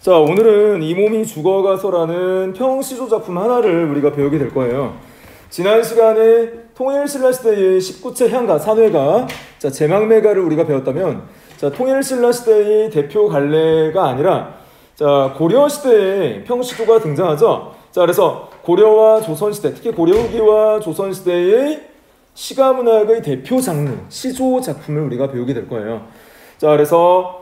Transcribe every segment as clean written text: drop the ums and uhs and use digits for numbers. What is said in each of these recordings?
자, 오늘은 이 몸이 죽어가서라는 평시조 작품 하나를 우리가 배우게 될 거예요. 지난 시간에 통일신라시대의 19체 향가, 산회가, 자, 제망매가를 우리가 배웠다면, 자, 통일신라시대의 대표 갈래가 아니라, 자, 고려시대에 평시조가 등장하죠. 자, 그래서 고려와 조선시대, 특히 고려 후기와 조선시대의 시가문학의 대표 장르, 시조 작품을 우리가 배우게 될 거예요. 자, 그래서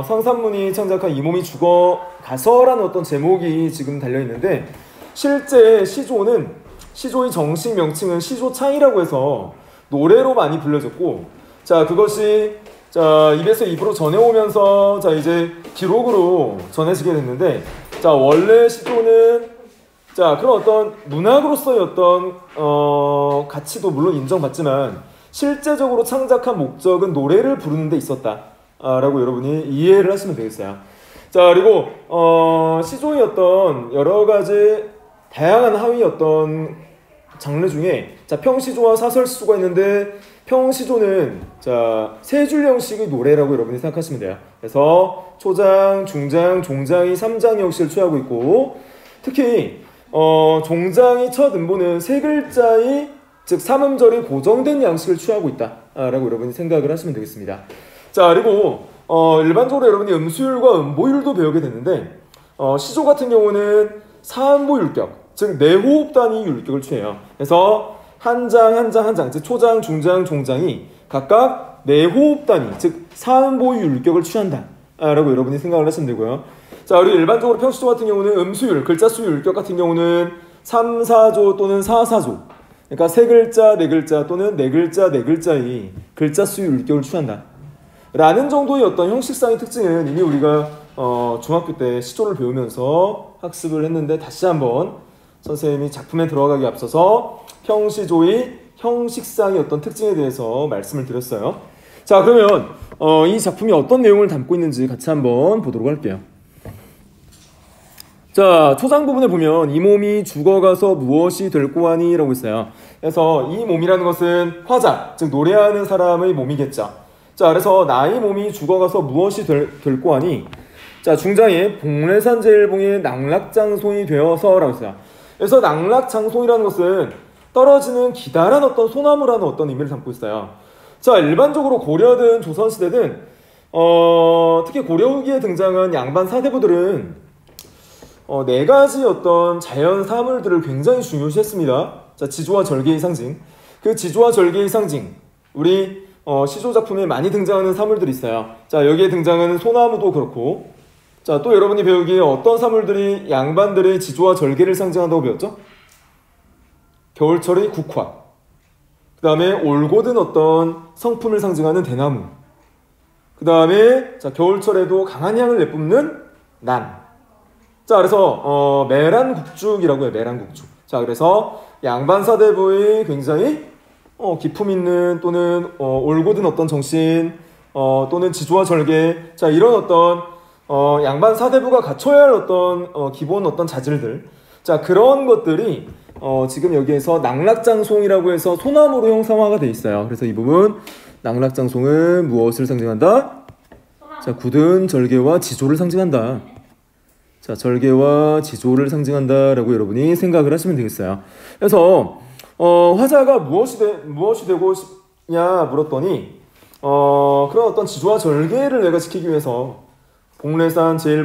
상산문이 창작한 이 몸이 죽어가서라는 어떤 제목이 지금 달려있는데, 실제 시조의 정식 명칭은 시조창이라고 해서 노래로 많이 불려졌고, 자, 그것이 자, 입에서 입으로 전해오면서 자, 이제 기록으로 전해지게 됐는데, 자, 원래 시조는 자, 그런 어떤 문학으로서의 어떤 가치도 물론 인정받지만 실제적으로 창작한 목적은 노래를 부르는 데 있었다 라고 여러분이 이해를 하시면 되겠어요. 자, 그리고 시조의 어떤 여러 가지 다양한 하위 어떤 장르 중에 자, 평시조와 사설시조가 있는데, 평시조는 자, 세 줄 형식의 노래라고 여러분이 생각하시면 돼요. 그래서 초장, 중장, 종장이 3장 형식을 취하고 있고, 특히 종장이 첫 음보는 세 글자의 즉 삼음절이 고정된 양식을 취하고 있다 라고 여러분이 생각을 하시면 되겠습니다. 자, 그리고 일반적으로 여러분이 음수율과 음보율도 배우게 됐는데, 시조 같은 경우는 사음보 율격, 즉 내호흡 단위 율격을 취해요. 그래서 한 장, 즉 초장, 중장, 종장이 각각 내호흡 단위, 즉 사음보 율격을 취한다 라고 여러분이 생각을 하시면 되고요. 자, 그리고 일반적으로 평시조 같은 경우는 음수율, 글자수 율격 같은 경우는 3, 4조 또는 4, 4조, 그러니까 세 글자, 네 글자 또는 네 글자, 네 글자의 글자수 율격을 취한다 라는 정도의 어떤 형식상의 특징은 이미 우리가 중학교 때 시조를 배우면서 학습을 했는데, 다시 한번 선생님이 작품에 들어가기 앞서서 평시조의 형식상의 어떤 특징에 대해서 말씀을 드렸어요. 자, 그러면 이 작품이 어떤 내용을 담고 있는지 같이 한번 보도록 할게요. 자, 초장 부분에 보면 이 몸이 죽어가서 무엇이 될꼬 하니 라고 있어요. 그래서 이 몸이라는 것은 화자, 즉 노래하는 사람의 몸이겠죠. 자, 그래서 나의 몸이 죽어가서 무엇이 될꼬 하니, 자, 중장에 복례산 제일봉의 낙락장송이 되어서 라고 했어요. 그래서 낙락장송이라는 것은 떨어지는 기다란 어떤 소나무라는 어떤 의미를 담고 있어요. 자, 일반적으로 고려든 조선시대든 특히 고려 후기에 등장한 양반 사대부들은 네 가지 어떤 자연 사물들을 굉장히 중요시했습니다. 자, 지조와 절개의 상징. 그 지조와 절개의 상징, 우리 시조 작품에 많이 등장하는 사물들이 있어요. 자, 여기에 등장하는 소나무도 그렇고, 자, 또 여러분이 배우기에 어떤 사물들이 양반들의 지조와 절개를 상징한다고 배웠죠? 겨울철의 국화, 그 다음에 올곧은 어떤 성품을 상징하는 대나무, 그 다음에 자, 겨울철에도 강한 향을 내뿜는 난. 자, 그래서 매란국죽이라고 해요. 매란국죽. 자, 그래서 양반사대부의 굉장히 기품 있는 또는 올곧은 어떤 정신, 또는 지조와 절개, 자, 이런 어떤 양반사대부가 갖춰야 할 어떤 기본 어떤 자질들, 자, 그런 것들이 지금 여기에서 낙락장송이라고 해서 소나무로 형상화가 되어 있어요. 그래서 이 부분 낙락장송은 무엇을 상징한다? 자, 굳은 절개와 지조를 상징한다. 자, 절개와 지조를 상징한다 라고 여러분이 생각을 하시면 되겠어요. 그래서 화자가 무엇이 되고 싶냐 물었더니, 그런 어떤 지조와 절개를 내가 지키기 위해서 복례산 제일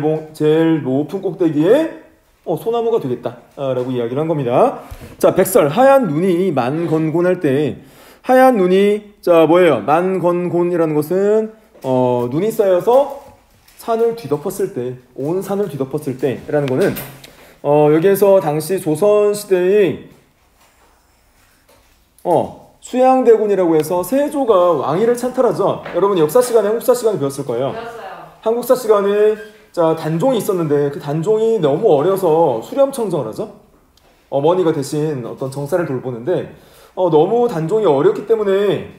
높은 꼭대기에 소나무가 되겠다 라고 이야기를 한 겁니다. 자, 백설, 하얀 눈이 만건곤할 때, 하얀 눈이 자, 뭐예요? 만건곤이라는 것은 눈이 쌓여서 산을 뒤덮었을 때, 온 산을 뒤덮었을 때 라는 거는 여기에서 당시 조선시대의 수양대군이라고 해서 세조가 왕위를 찬탈하죠. 여러분 역사 시간에, 한국사 시간에 배웠을 거예요. 배웠어요. 한국사 시간에 자, 단종이 있었는데 그 단종이 너무 어려서 수렴청정을 하죠. 어머니가 대신 어떤 정사를 돌보는데 너무 단종이 어렵기 때문에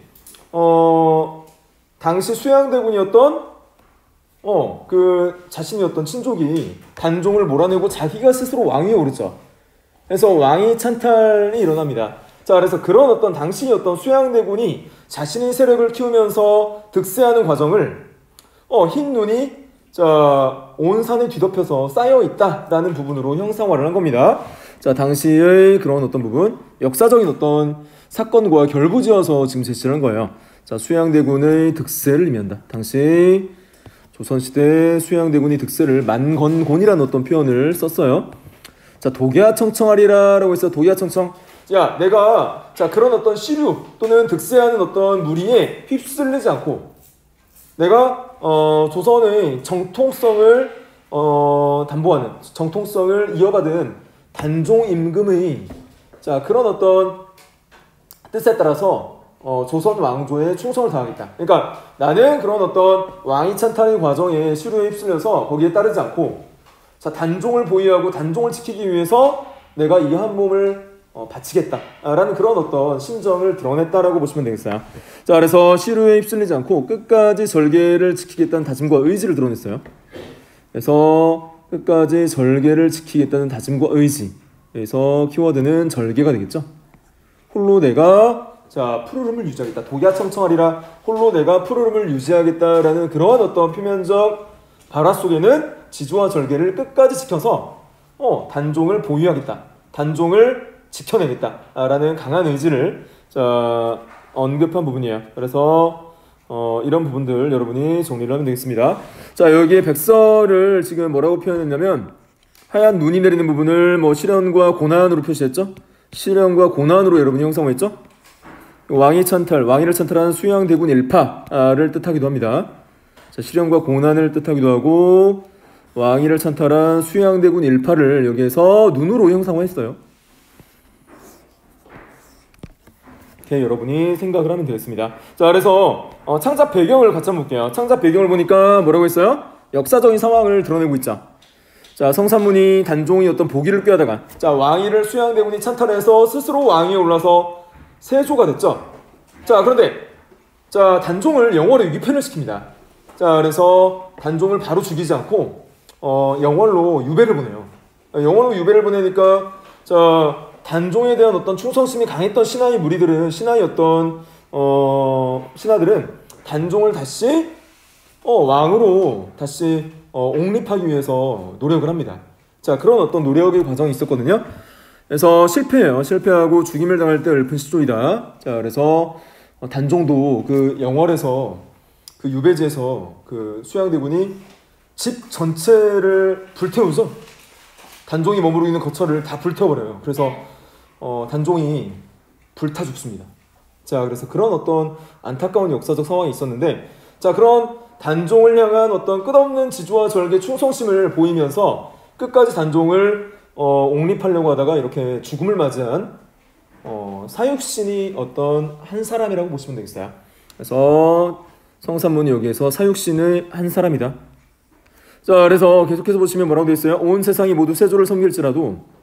당시 수양대군이었던 그 자신이었던 친족이 단종을 몰아내고 자기가 스스로 왕위에 오르죠. 그래서 왕위 찬탈이 일어납니다. 자, 그래서 그런 어떤 당시 어떤 수양대군이 자신의 세력을 키우면서 득세하는 과정을 흰 눈이 자, 온 산을 뒤덮여서 쌓여 있다라는 부분으로 형상화를 한 겁니다. 자, 당시의 그런 어떤 부분, 역사적인 어떤 사건과 결부지어서 지금 제시를 한 거예요. 자, 수양대군의 득세를 의미한다. 당시 조선시대 수양대군이 득세를 만건곤이라는 어떤 표현을 썼어요. 자, 독야청청하리라 라고 해서 독야청청. 자, 내가 자 그런 어떤 시류 또는 득세하는 어떤 무리에 휩쓸리지 않고 내가 조선의 정통성을 담보하는 정통성을 이어받은 단종 임금의 자 그런 어떤 뜻에 따라서 조선 왕조에 충성을 다하겠다. 그러니까 나는 그런 어떤 왕위 찬탈의 과정에 시류에 휩쓸려서 거기에 따르지 않고 자 단종을 보위하고 단종을 지키기 위해서 내가 이 한 몸을 바치겠다라는 그런 어떤 심정을 드러냈다라고 보시면 되겠어요. 자, 그래서 시류에 휩쓸리지 않고 끝까지 절개를 지키겠다는 다짐과 의지를 드러냈어요. 그래서 끝까지 절개를 지키겠다는 다짐과 의지. 그래서 키워드는 절개가 되겠죠. 홀로 내가 자 푸르름을 유지하겠다. 독야청청하리라. 홀로 내가 푸르름을 유지하겠다라는 그런 어떤 표면적 발화 속에는 지주와 절개를 끝까지 지켜서 단종을 보유하겠다. 단종을 지켜내겠다라는 강한 의지를 자 언급한 부분이에요. 그래서 이런 부분들 여러분이 정리를 하면 되겠습니다. 자, 여기에 백설을 지금 뭐라고 표현했냐면 하얀 눈이 내리는 부분을 뭐 시련과 고난으로 표시했죠. 시련과 고난으로 여러분이 형성했죠. 왕위를 찬탈한 수양대군 일파를 뜻하기도 합니다. 자, 시련과 고난을 뜻하기도 하고 왕위를 찬탈한 수양대군 일파를 여기에서 눈으로 형상화했어요. 이렇게 여러분이 생각을 하면 되겠습니다. 자, 그래서 창작 배경을 같이 한번 볼게요. 창작 배경을 보니까 뭐라고 했어요? 역사적인 상황을 드러내고 있죠. 자, 성산문이 단종이 어떤 보기를 꾀하다가 자 왕위를 수양대군이 찬탈해서 스스로 왕위에 올라서 세조가 됐죠. 자, 그런데 자 단종을 영월에 위패를 시킵니다. 자, 그래서 단종을 바로 죽이지 않고 영월로 유배를 보내요. 영월로 유배를 보내니까 자 단종에 대한 어떤 충성심이 강했던 신하의 무리들은 신하의 어떤 신하들은 단종을 다시 왕으로 다시 옹립하기 위해서 노력을 합니다. 자, 그런 어떤 노력의 과정이 있었거든요. 그래서 실패해요. 실패하고 죽임을 당할 때 읊은 시조이다. 자, 그래서 단종도 그 영월에서 그 유배지에서 그 수양대군이 집 전체를 불태우죠. 단종이 머무르고 있는 거처를 다 불태워버려요. 그래서 단종이 불타 죽습니다. 자, 그래서 그런 어떤 안타까운 역사적 상황이 있었는데, 자, 그런 단종을 향한 어떤 끝없는 지주와 절개 충성심을 보이면서 끝까지 단종을 옹립하려고 하다가 이렇게 죽음을 맞이한 사육신이 어떤 한 사람이라고 보시면 되겠어요. 그래서 성산문이 여기에서 사육신의 한 사람이다. 자, 그래서 계속해서 보시면 뭐라고 되어 있어요? 온 세상이 모두 세조를 섬길지라도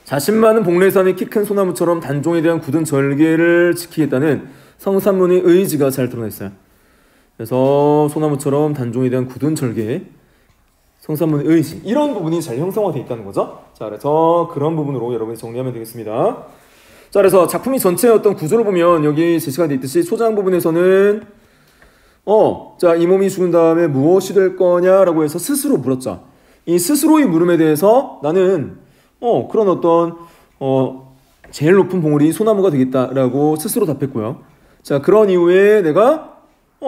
자신만은 복례산의 키 큰 소나무처럼 단종에 대한 굳은 절개를 지키겠다는 성산문의 의지가 잘 드러나 있어요. 그래서 소나무처럼 단종에 대한 굳은 절개, 성산문의 의지, 이런 부분이 잘 형성화되어 있다는 거죠. 자, 그래서 그런 부분으로 여러분이 정리하면 되겠습니다. 자, 그래서 작품이 전체의 어떤 구조를 보면 여기 제시가 되어 있듯이 초장 부분에서는 자, 이 몸이 죽은 다음에 무엇이 될 거냐라고 해서 스스로 물었죠. 이 스스로의 물음에 대해서 나는 그런 어떤 제일 높은 봉우리 소나무가 되겠다라고 스스로 답했고요. 자, 그런 이후에 내가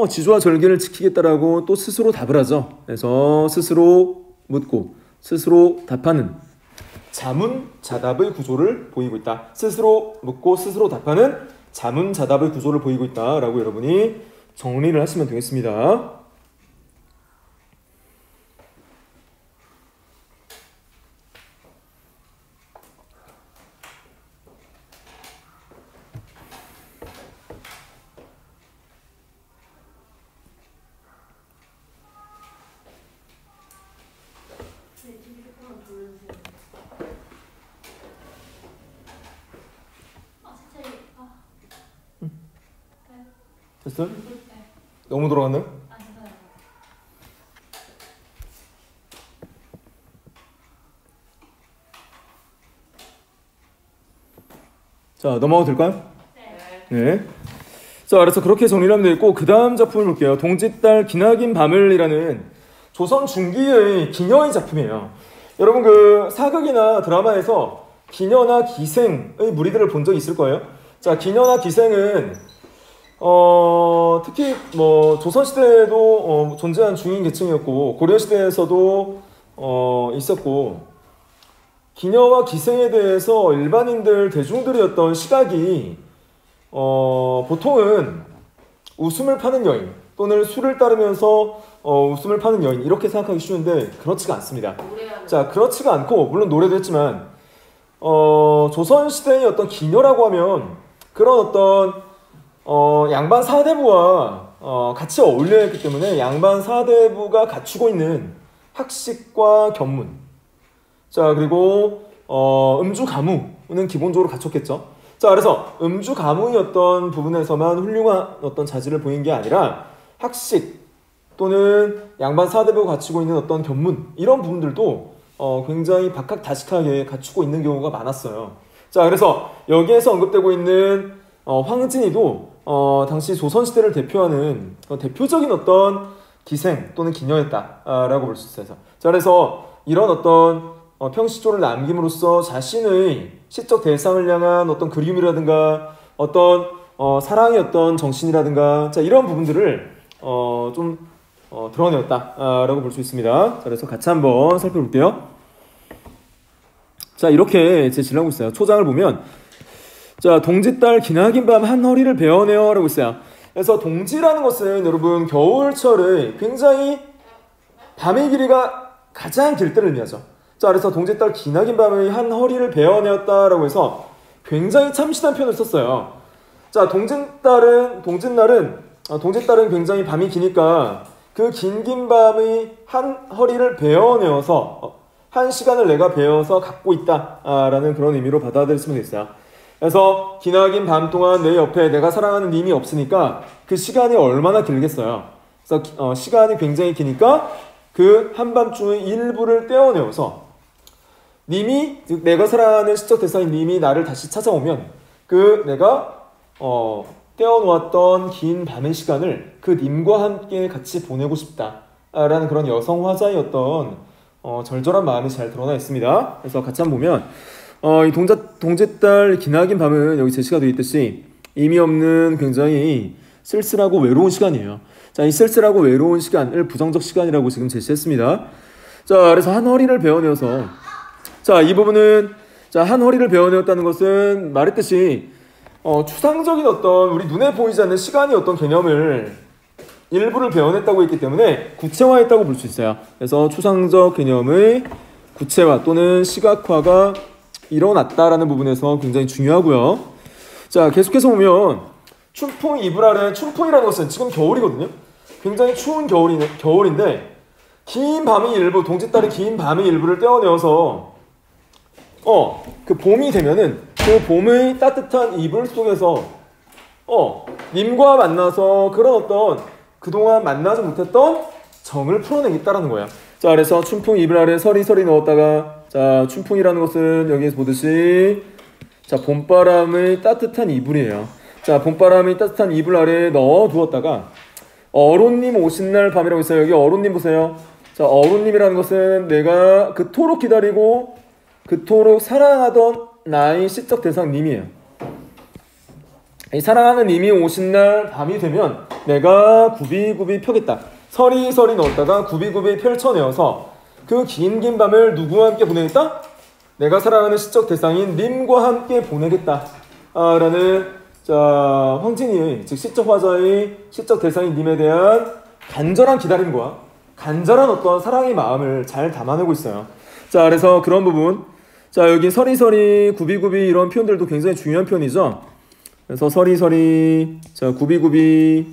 지주와 절개를 지키겠다라고 또 스스로 답을 하죠. 그래서 스스로 묻고 스스로 답하는 자문자답의 구조를 보이고 있다. 스스로 묻고 스스로 답하는 자문자답의 구조를 보이고 있다라고 여러분이 정리를 하시면 되겠습니다. 됐어요? 너무 돌아갔나요? 자, 넘어가도 될까요? 네. 자, 그래서 그렇게 정리를 하면 되겠고, 그 다음 작품을 볼게요. 동짓달 기나긴 밤을이라는 조선 중기의 기녀의 작품이에요. 여러분 그 사극이나 드라마에서 기녀나 기생의 무리들을 본 적 있을 거예요. 자, 기녀나 기생은 특히 뭐 조선시대에도 존재한 중인 계층이었고, 고려시대에서도 있었고, 기녀와 기생에 대해서 일반인들 대중들이 어떤 시각이 보통은 웃음을 파는 여인 또는 술을 따르면서 웃음을 파는 여인 이렇게 생각하기 쉬운데 그렇지가 않습니다. 자, 그렇지가 않고 물론 노래도 했지만 조선시대의 어떤 기녀라고 하면 그런 어떤 양반 사대부와 같이 어울려야 했기 때문에 양반 사대부가 갖추고 있는 학식과 견문, 자 그리고 음주 가무는 기본적으로 갖췄겠죠. 자, 그래서 음주 가무의 어떤 부분에서만 훌륭한 어떤 자질을 보인 게 아니라 학식 또는 양반 사대부가 갖추고 있는 어떤 견문 이런 부분들도 굉장히 박학다식하게 갖추고 있는 경우가 많았어요. 자, 그래서 여기에서 언급되고 있는 황진이도 당시 조선시대를 대표하는 대표적인 어떤 기생 또는 기녀였다라고 볼 수 있어요. 자, 그래서 이런 어떤 평시조를 남김으로써 자신의 시적 대상을 향한 어떤 그리움이라든가 어떤 사랑의 어떤 정신이라든가 자, 이런 부분들을 좀 드러내었다라고 볼 수 있습니다. 자, 그래서 같이 한번 살펴볼게요. 자, 이렇게 제시를 하고 있어요. 초장을 보면 자, 동짓달 기나긴 밤 한 허리를 베어내어 라고 있어요. 그래서 동지라는 것은 여러분 겨울철에 굉장히 밤의 길이가 가장 길 때를 의미하죠. 자, 그래서 동짓달 기나긴 밤의 한 허리를 베어내었다라고 해서 굉장히 참신한 표현을 썼어요. 자, 동짓날은 굉장히 밤이 기니까 그 긴 밤의 한 허리를 베어내어서 한 시간을 내가 베어서 갖고 있다라는 그런 의미로 받아들일 수가 있어요. 그래서 기나긴 밤 동안 내 옆에 내가 사랑하는 님이 없으니까 그 시간이 얼마나 길겠어요. 그래서 시간이 굉장히 기니까 그 한밤중의 일부를 떼어내어서 님이, 즉 내가 사랑하는 시적 대상인 님이 나를 다시 찾아오면 그 내가 떼어놓았던 긴 밤의 시간을 그 님과 함께 같이 보내고 싶다라는 그런 여성 화자의 어떤 절절한 마음이 잘 드러나 있습니다. 그래서 같이 한번 보면 이 동짓달 기나긴 밤은 여기 제시가 되어 있듯이 의미 없는 굉장히 쓸쓸하고 외로운 시간이에요. 자, 이 쓸쓸하고 외로운 시간을 부정적 시간이라고 지금 제시했습니다. 자, 그래서 한 허리를 베어내어서 자, 이 부분은 자, 한 허리를 베어내었다는 것은 말했듯이 추상적인 어떤 우리 눈에 보이지 않는 시간이 어떤 개념을 일부를 베어냈다고 했기 때문에 구체화했다고 볼 수 있어요. 그래서 추상적 개념의 구체화 또는 시각화가 일어났다라는 부분에서 굉장히 중요하고요. 자, 계속해서 보면 춘풍 이불 아래, 춘풍이라는 것은 지금 겨울이거든요. 굉장히 추운 겨울인데 긴 밤의 일부, 동짓달의 긴 밤의 일부를 떼어내어서 그 봄이 되면은 그 봄의 따뜻한 이불 속에서 님과 만나서 그런 어떤 그동안 만나지 못했던 정을 풀어내겠다라는 거예요. 자, 그래서 춘풍 이불 아래 서리서리 넣었다가 자, 춘풍이라는 것은 여기에서 보듯이 자, 봄바람의 따뜻한 이불이에요. 자, 봄바람의 따뜻한 이불 아래에 넣어두었다가 어론님 오신 날 밤이라고 있어요. 여기 어론님 보세요. 자, 어론님이라는 것은 내가 그토록 기다리고 그토록 사랑하던 나의 시적 대상 님이에요. 이 사랑하는 님이 오신 날 밤이 되면 내가 굽이굽이 펴겠다. 서리서리 넣었다가 굽이굽이 펼쳐내어서 그 긴 밤을 누구와 함께 보내겠다? 내가 사랑하는 시적 대상인 님과 함께 보내겠다 라는 자, 황진이의 즉 시적 화자의 시적 대상인 님에 대한 간절한 기다림과 간절한 어떤 사랑의 마음을 잘 담아내고 있어요. 자, 그래서 그런 부분 자, 여기 서리서리 굽이굽이 이런 표현들도 굉장히 중요한 표현이죠. 그래서 서리서리 자, 굽이굽이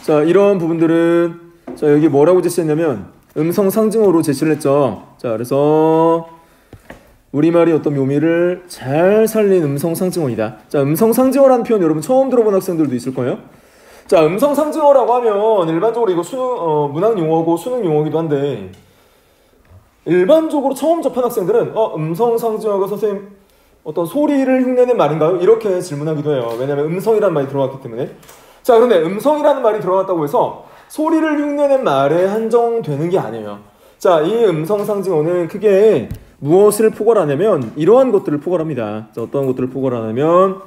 자, 이런 부분들은 자, 여기 뭐라고 제시했냐면 음성 상징어로 제시를 했죠. 자, 그래서 우리말의 어떤 묘미를 잘 살린 음성 상징어이다. 자, 음성 상징어라는 표현 여러분 처음 들어본 학생들도 있을 거예요. 자, 음성 상징어라고 하면 일반적으로 이거 수능 문학 용어고 수능 용어기도 한데 일반적으로 처음 접한 학생들은 음성 상징어가 선생님 어떤 소리를 흉내낸 말인가요? 이렇게 질문하기도 해요. 왜냐하면 음성이라는 말이 들어갔기 때문에. 자, 그런데 음성이라는 말이 들어갔다고 해서 소리를 흉내낸 말에 한정되는 게 아니에요. 자, 이 음성 상징어는 크게 무엇을 포괄하냐면 이러한 것들을 포괄합니다. 자, 어떤 것들을 포괄하냐면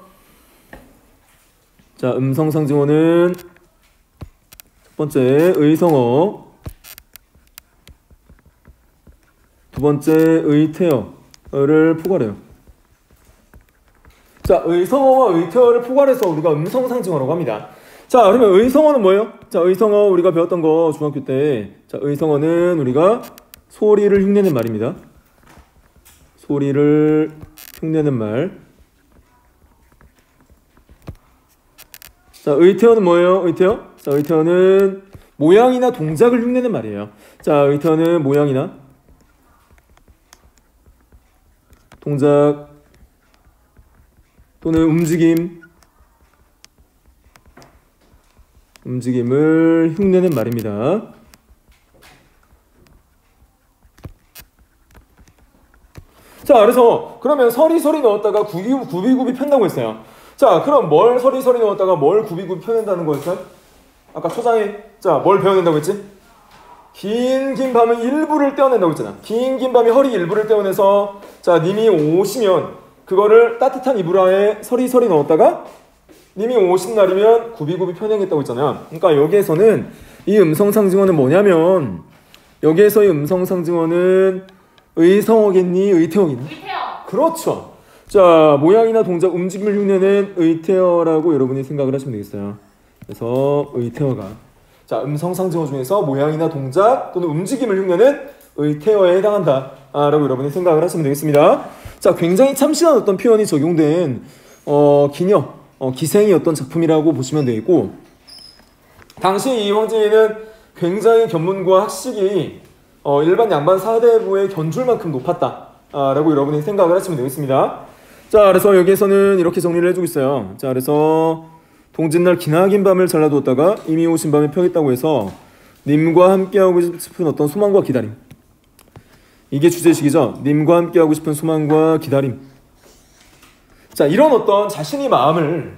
자, 음성 상징어는 첫 번째 의성어, 두 번째 의태어를 포괄해요. 자, 의성어와 의태어를 포괄해서 우리가 음성 상징어라고 합니다. 자, 그러면 의성어는 뭐예요? 자, 의성어 우리가 배웠던 거 중학교 때. 자, 의성어는 우리가 소리를 흉내낸 말입니다. 소리를 흉내낸 말. 자, 의태어는 뭐예요? 의태어? 자, 의태어는 모양이나 동작을 흉내낸 말이에요. 자, 의태어는 모양이나 동작 또는 움직임을 흉내낸 말입니다. 자, 그래서 그러면 서리서리 넣었다가 구비구비 편다고 했어요. 자, 그럼 뭘 서리서리 넣었다가 뭘 구비구비 펴낸다는 거였어요? 아까 초장에 자, 뭘 배워낸다고 했지? 긴 밤은 일부를 떼어낸다고 했잖아. 긴 밤이 허리 일부를 떼어내서 자, 님이 오시면 그거를 따뜻한 이불 안에 서리서리 넣었다가 님이 오신 날이면 구비구비 펴내겠다고 했잖아요. 그러니까 여기에서는 이 음성 상징어는 뭐냐면 여기에서의 음성 상징어는 의성어겠니? 의태어겠니? 의태어. 그렇죠. 자, 모양이나 동작, 움직임을 흉내낸 의태어라고 여러분이 생각을 하시면 되겠어요. 그래서 의태어가 자, 음성 상징어 중에서 모양이나 동작 또는 움직임을 흉내낸 의태어에 해당한다 라고 여러분이 생각을 하시면 되겠습니다. 자, 굉장히 참신한 어떤 표현이 적용된 기녀, 기생의 어떤 작품이라고 보시면 되겠고, 당시 이 황제는 굉장히 견문과 학식이 일반 양반 사대부의 견줄만큼 높았다 라고 여러분이 생각을 하시면 되겠습니다. 자, 그래서 여기에서는 이렇게 정리를 해주고 있어요. 자, 그래서 동짓날 기나긴 밤을 잘라두었다가 이미 오신 밤에 펴겠다고 해서 님과 함께하고 싶은 어떤 소망과 기다림, 이게 주제식이죠. 님과 함께하고 싶은 소망과 기다림. 자, 이런 어떤 자신의 마음을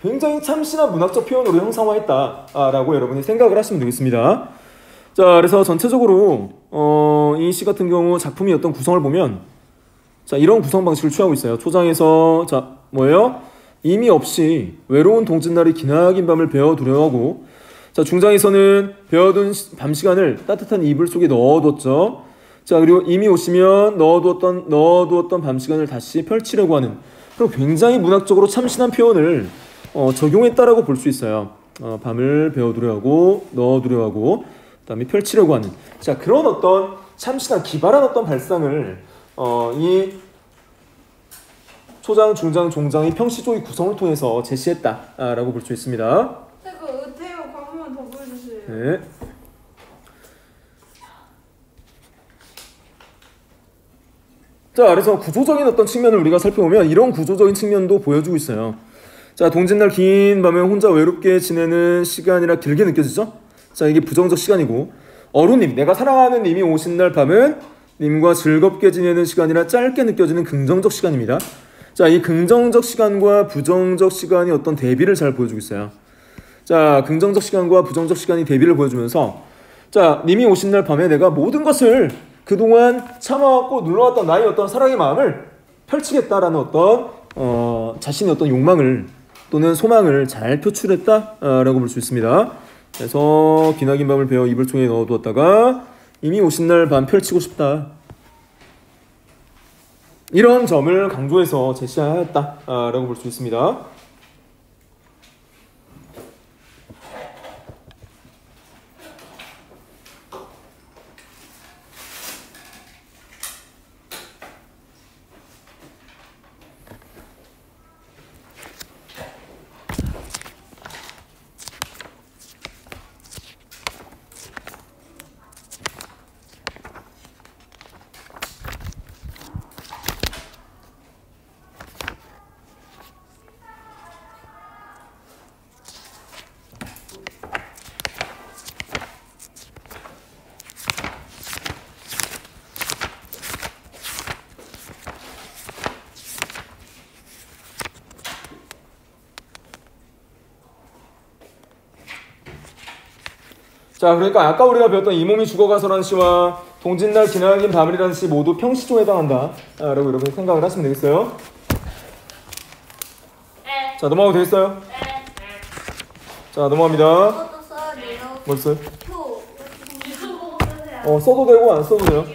굉장히 참신한 문학적 표현으로 형상화했다라고 여러분이 생각을 하시면 되겠습니다. 자, 그래서 전체적으로 이 시 같은 경우 작품의 어떤 구성을 보면 자, 이런 구성 방식을 취하고 있어요. 초장에서 자, 뭐예요? 이미 없이 외로운 동짓날이 기나긴 밤을 베어 두려워하고, 자, 중장에서는 베어둔 밤 시간을 따뜻한 이불 속에 넣어뒀죠. 자, 그리고 이미 오시면 넣어두었던 밤 시간을 다시 펼치려고 하는 그런 굉장히 문학적으로 참신한 표현을 적용했다라고 볼 수 있어요. 밤을 베어두려 하고 넣어두려 하고 그다음에 펼치려고 하는 자, 그런 어떤 참신한 기발한 어떤 발상을 이 초장, 중장, 종장의 평시조의 구성을 통해서 제시했다라고 볼 수 있습니다. 그 의태어 한 번만 더 보여주세요. 네. 자, 그래서 구조적인 어떤 측면을 우리가 살펴보면 이런 구조적인 측면도 보여주고 있어요. 자, 동짓날 긴 밤에 혼자 외롭게 지내는 시간이라 길게 느껴지죠? 자, 이게 부정적 시간이고, 어루님, 내가 사랑하는 님이 오신 날 밤은 님과 즐겁게 지내는 시간이라 짧게 느껴지는 긍정적 시간입니다. 자, 이 긍정적 시간과 부정적 시간이 어떤 대비를 잘 보여주고 있어요. 자, 긍정적 시간과 부정적 시간이 대비를 보여주면서 자, 님이 오신 날 밤에 내가 모든 것을 그동안 참아왔고 눌러왔던 나의 어떤 사랑의 마음을 펼치겠다라는 어떤 자신의 어떤 욕망을 또는 소망을 잘 표출했다라고 볼 수 있습니다. 그래서 기나긴 밤을 베어 이불통에 넣어두었다가 이미 오신 날 밤 펼치고 싶다, 이런 점을 강조해서 제시하였다라고 볼 수 있습니다. 자, 그러니까 아까 우리가 배웠던 이 몸이 죽어가서라는 시와 동짓날 기나긴 밤이라는 시 모두 평시조에 해당한다 라고 여러분이 생각을 하시면 되겠어요. 자, 넘어가도 되겠어요? 자, 넘어갑니다. 이것도 써야 돼요. 뭐 있어요? 표. 써도 되고 안 써도 돼요.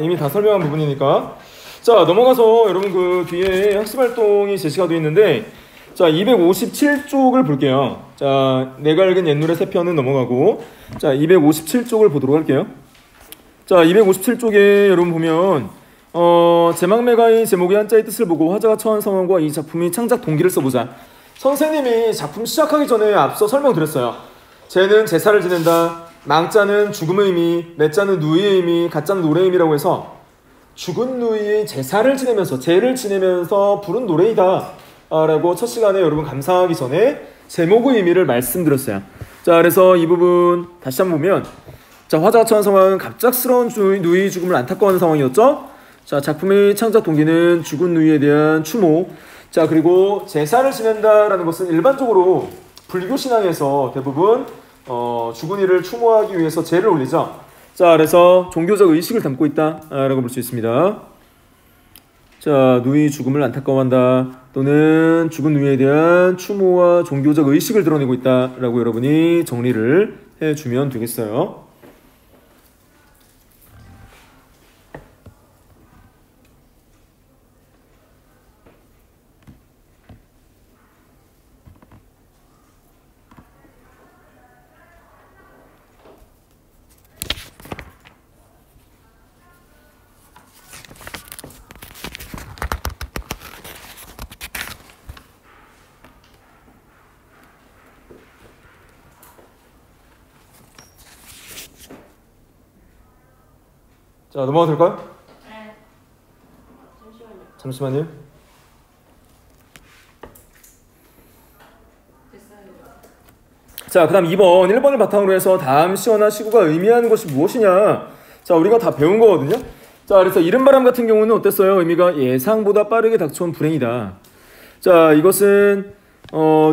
이미 다 설명한 부분이니까. 자, 넘어가서 여러분 그 뒤에 학습활동이 제시가 되어 있는데, 자, 257쪽을 볼게요. 자, 내가 읽은 옛노래 3편은 넘어가고, 자, 257쪽을 보도록 할게요. 자, 257쪽에 여러분 보면 제막매가의 제목의 한자의 뜻을 보고 화자가 처한 상황과 이 작품의 창작 동기를 써보자. 선생님이 작품 시작하기 전에 앞서 설명드렸어요. 쟤는 제사를 지낸다. 망자는 죽음의 의미, 매자는 누이의 의미, 가짜는 노래의 의미라고 해서 죽은 누이의 제사를 지내면서 제를 지내면서 부른 노래이다 라고 첫 시간에 여러분 감상하기 전에 제목의 의미를 말씀드렸어요. 자, 그래서 이 부분 다시 한번 보면, 자, 화자가 처한 상황은 갑작스러운 누이의 죽음을 안타까워하는 상황이었죠. 자, 작품의 창작 동기는 죽은 누이에 대한 추모. 자, 그리고 제사를 지낸다라는 것은 일반적으로 불교 신앙에서 대부분 죽은 이를 추모하기 위해서 제를 올리죠. 자, 그래서 종교적 의식을 담고 있다라고 볼 수 있습니다. 자, 누이 죽음을 안타까워한다 또는 죽은 누이에 대한 추모와 종교적 의식을 드러내고 있다라고 여러분이 정리를 해주면 되겠어요. 자, 넘어가도 될까요? 네. 잠시만요. 자, 그 다음 2번, 1번을 바탕으로 해서 다음 시어나 시구가 의미하는 것이 무엇이냐. 자, 우리가 다 배운 거거든요. 자, 그래서 이른바람 같은 경우는 어땠어요? 의미가 예상보다 빠르게 닥쳐온 불행이다. 자, 이것은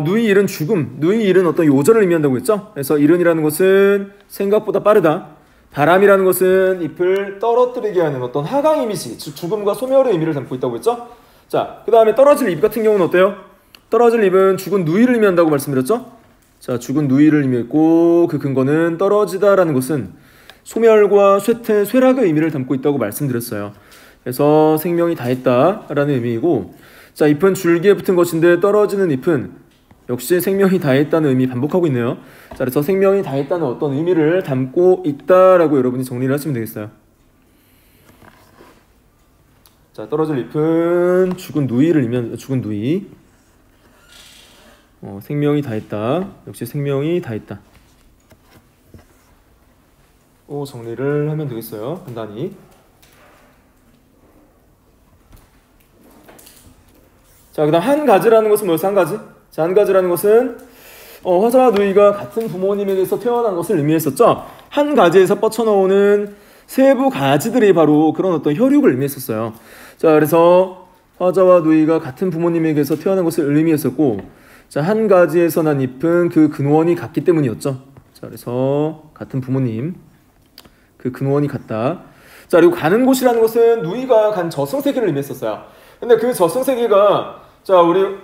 누이 일은 죽음, 누이 일은 어떤 요절을 의미한다고 했죠. 그래서 일은이라는 것은 생각보다 빠르다. 바람이라는 것은 잎을 떨어뜨리게 하는 어떤 하강 이미지, 즉 죽음과 소멸의 의미를 담고 있다고 했죠. 자, 그 다음에 떨어질 잎 같은 경우는 어때요? 떨어질 잎은 죽은 누이를 의미한다고 말씀드렸죠. 자, 죽은 누이를 의미했고 그 근거는 떨어지다라는 것은 소멸과 쇠퇴, 쇠락의 의미를 담고 있다고 말씀드렸어요. 그래서 생명이 다했다라는 의미이고, 자, 잎은 줄기에 붙은 것인데 떨어지는 잎은 역시 생명이 다했다는 의미 반복하고 있네요. 자, 그래서 생명이 다했다는 어떤 의미를 담고 있다라고 여러분이 정리를 하시면 되겠어요. 자, 떨어질 잎은 죽은 누이를 의미한 죽은 누이. 생명이 다했다. 역시 생명이 다했다. 정리를 하면 되겠어요. 간단히. 자, 그 다음 한 가지라는 것은 뭐였어요? 한 가지? 자, 한 가지라는 것은 화자와 누이가 같은 부모님에게서 태어난 것을 의미했었죠. 한 가지에서 뻗쳐나오는 세부 가지들이 바로 그런 어떤 혈육을 의미했었어요. 자, 그래서 화자와 누이가 같은 부모님에게서 태어난 것을 의미했었고, 자, 한 가지에서 난 잎은 그 근원이 같기 때문이었죠. 자, 그래서 같은 부모님, 그 근원이 같다. 자, 그리고 가는 곳이라는 것은 누이가 간 저승세계를 의미했었어요. 근데 그 저승세계가, 자, 우리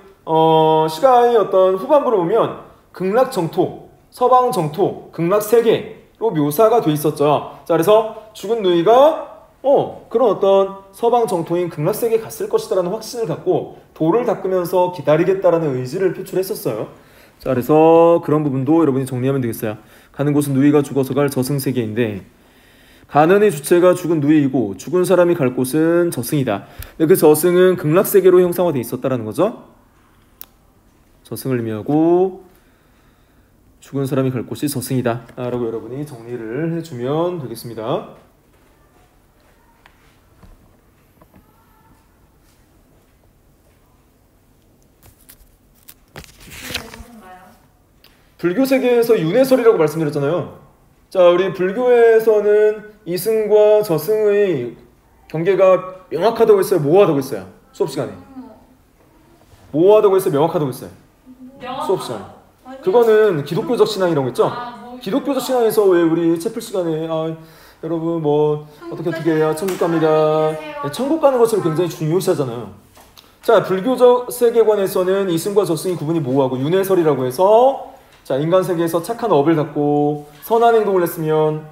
시간의 어떤 후반부를 보면 극락정토, 서방정토, 극락세계로 묘사가 돼 있었죠. 자, 그래서 죽은 누이가 그런 어떤 서방정토인 극락세계에 갔을 것이다라는 확신을 갖고 돌을 닦으면서 기다리겠다라는 의지를 표출했었어요. 자, 그래서 그런 부분도 여러분이 정리하면 되겠어요. 가는 곳은 누이가 죽어서 갈 저승세계인데, 가는의 주체가 죽은 누이이고 죽은 사람이 갈 곳은 저승이다. 근데 그 저승은 극락세계로 형상화되어 있었다라는 거죠. 저승을 의미하고 죽은 사람이 갈 곳이 저승이다 라고 여러분이 정리를 해주면 되겠습니다. 불교 세계에서 윤회설이라고 말씀드렸잖아요. 자, 우리 불교에서는 이승과 저승의 경계가 명확하다고 했어요? 모호하다고 했어요? 수업 시간에. 모호하다고 했어요? 명확하다고 했어요? 수업 시간에. 그거는 기독교적 신앙이라고 했죠? 기독교적 신앙에서 왜 우리 채플 시간에 여러분 뭐 어떻게 해야 천국 갑니다. 네, 천국 가는 것을 굉장히 중요시하잖아요. 자, 불교적 세계관에서는 이승과 저승이 구분이 모호하고 윤회설이라고 해서 자, 인간 세계에서 착한 업을 갖고 선한 행동을 했으면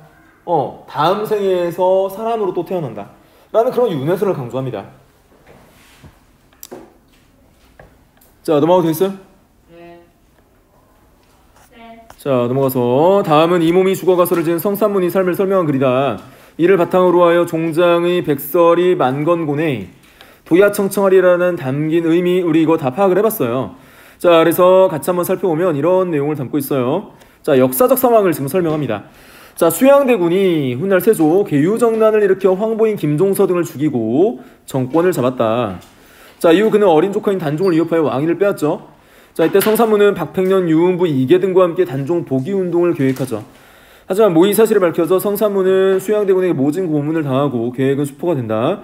다음 생에서 사람으로 또 태어난다 라는 그런 윤회설을 강조합니다. 자, 넘어가도 되겠어요? 네. 자, 넘어가서 다음은 이 몸이 죽어가서를 지은 성삼문이 삶을 설명한 글이다. 이를 바탕으로 하여 종장의 백설이 만건곤에 도야청청하리라는 담긴 의미, 우리 이거 다 파악을 해봤어요. 자, 그래서 같이 한번 살펴보면 이런 내용을 담고 있어요. 자, 역사적 상황을 지금 설명합니다. 자, 수양대군이 훗날 세조 계유정난을 일으켜 황보인 김종서 등을 죽이고 정권을 잡았다. 자, 이후 그는 어린 조카인 단종을 위협하여 왕위를 빼앗죠. 자, 이때 성삼문은 박팽년, 유흥부, 이계 등과 함께 단종 복위운동을 계획하죠. 하지만 모의 사실이 밝혀져 성삼문은 수양대군에게 모진 고문을 당하고 계획은 수포가 된다.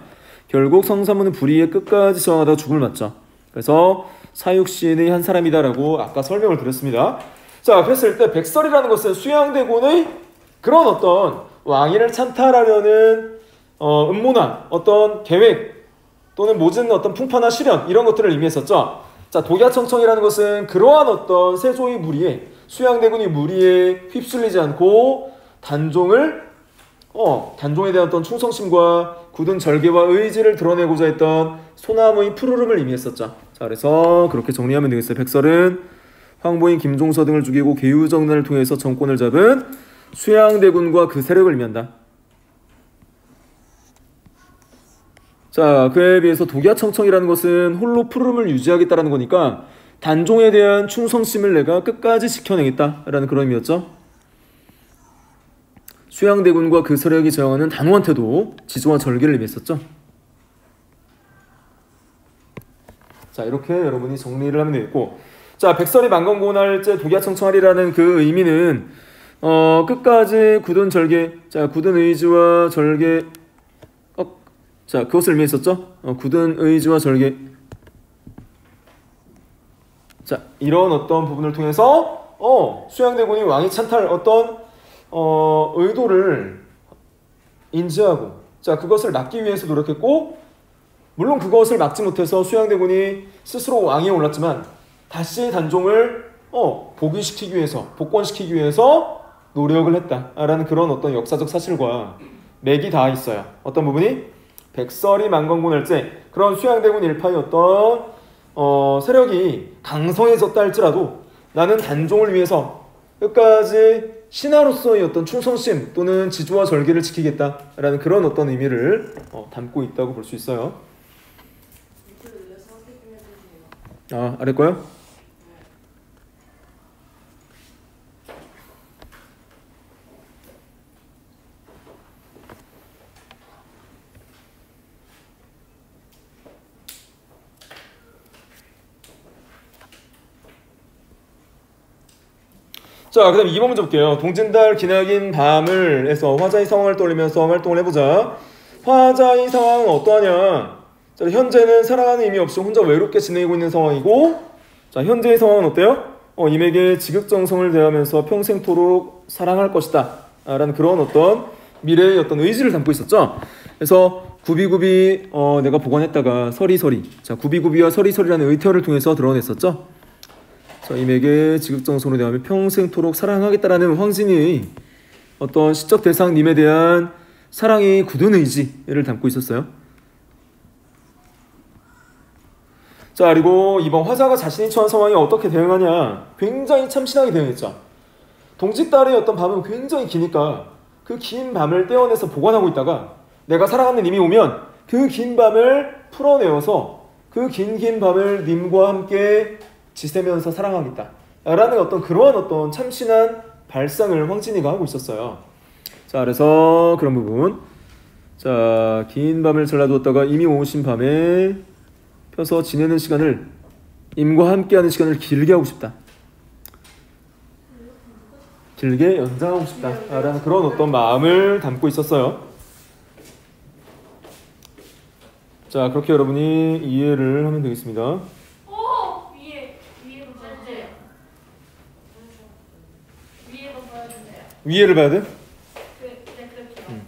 결국 성삼문은 불의에 끝까지 저항하다가 죽음을 맞죠. 그래서 사육신의 한 사람이다라고 아까 설명을 드렸습니다. 자, 그랬을 때 백설이라는 것은 수양대군의 그런 어떤 왕위를 찬탈하려는 음모나 어떤 계획 또는 모진 어떤 풍파나 실현 이런 것들을 의미했었죠. 자, 도야청청이라는 것은 그러한 어떤 세조의 무리에 수양대군의 무리에 휩쓸리지 않고 단종에 대한 어떤 충성심과 굳은 절개와 의지를 드러내고자 했던 소나무의 푸르름을 의미했었죠. 자, 그래서 그렇게 정리하면 되겠어요. 백설은 황보인 김종서 등을 죽이고 계유정난을 통해서 정권을 잡은 수양대군과 그 세력을 의미한다. 자, 그에 비해서 도야청청이라는 것은 홀로 푸르름을 유지하겠다라는 거니까 단종에 대한 충성심을 내가 끝까지 지켜내겠다라는 그런 의미였죠. 수양대군과 그 세력이 저항하는 단호한 태도, 지조와 절개를 의미했었죠. 자, 이렇게 여러분이 정리를 하면 되겠고, 자, 백설이 만건곤할제 도야청청하리라는 그 의미는 끝까지 굳은 절개, 자, 굳은 의지와 절개, 자, 그것을 의미했었죠. 굳은 의지와 절개. 자, 이런 어떤 부분을 통해서 수양대군이 왕위 찬탈 어떤 의도를 인지하고, 자, 그것을 막기 위해서 노력했고, 물론 그것을 막지 못해서 수양대군이 스스로 왕위에 올랐지만 다시 단종을 복위시키기 위해서, 복권시키기 위해서 노력을 했다라는 그런 어떤 역사적 사실과 맥이 닿아 있어요. 어떤 부분이? 백설이 만건곤할제, 그런 수양대군 일파의 어떤 세력이 강성해졌다 할지라도 나는 단종을 위해서 끝까지 신하로서의 어떤 충성심 또는 지조와 절개를 지키겠다라는 그런 어떤 의미를 담고 있다고 볼 수 있어요. 아래 거요? 자, 그 다음에 2번 문제 볼게요. 동진달 기나긴 밤을 해서 화자의 상황을 떠올리면서 활동을 해보자. 화자의 상황은 어떠하냐? 자, 현재는 사랑하는 의미 없이 혼자 외롭게 지내고 있는 상황이고, 자, 현재의 상황은 어때요? 임에게 지극정성을 대하면서 평생토록 사랑할 것이다 라는 그런 어떤 미래의 어떤 의지를 담고 있었죠. 그래서 구비구비 내가 보관했다가 서리서리, 자, 구비구비와 서리서리라는 의태어를 통해서 드러냈었죠. 자, 임에게 지극정성으로 대하며 평생토록 사랑하겠다라는 황진이의 어떤 시적 대상 님에 대한 사랑의 굳은 의지를 담고 있었어요. 자, 그리고 이번 화자가 자신이 처한 상황에 어떻게 대응하냐, 굉장히 참신하게 대응했죠. 동짓달의 어떤 밤은 굉장히 기니까 그 긴 밤을 떼어내서 보관하고 있다가 내가 사랑하는 님이 오면 그 긴 밤을 풀어내어서 그 긴 밤을 님과 함께 지새면서 사랑하겠다 라는 어떤 그러한 어떤 참신한 발상을 황진이가 하고 있었어요. 자, 그래서 그런 부분, 자, 긴 밤을 잘라두었다가 이미 오신 밤에 펴서 지내는 시간을, 임과 함께하는 시간을 길게 하고 싶다, 길게 연장하고 싶다 라는 그런 어떤 마음을 담고 있었어요. 자, 그렇게 여러분이 이해를 하면 되겠습니다. 위에도 봐야 된대요. 위에를 봐야 돼? 네, 그렇죠.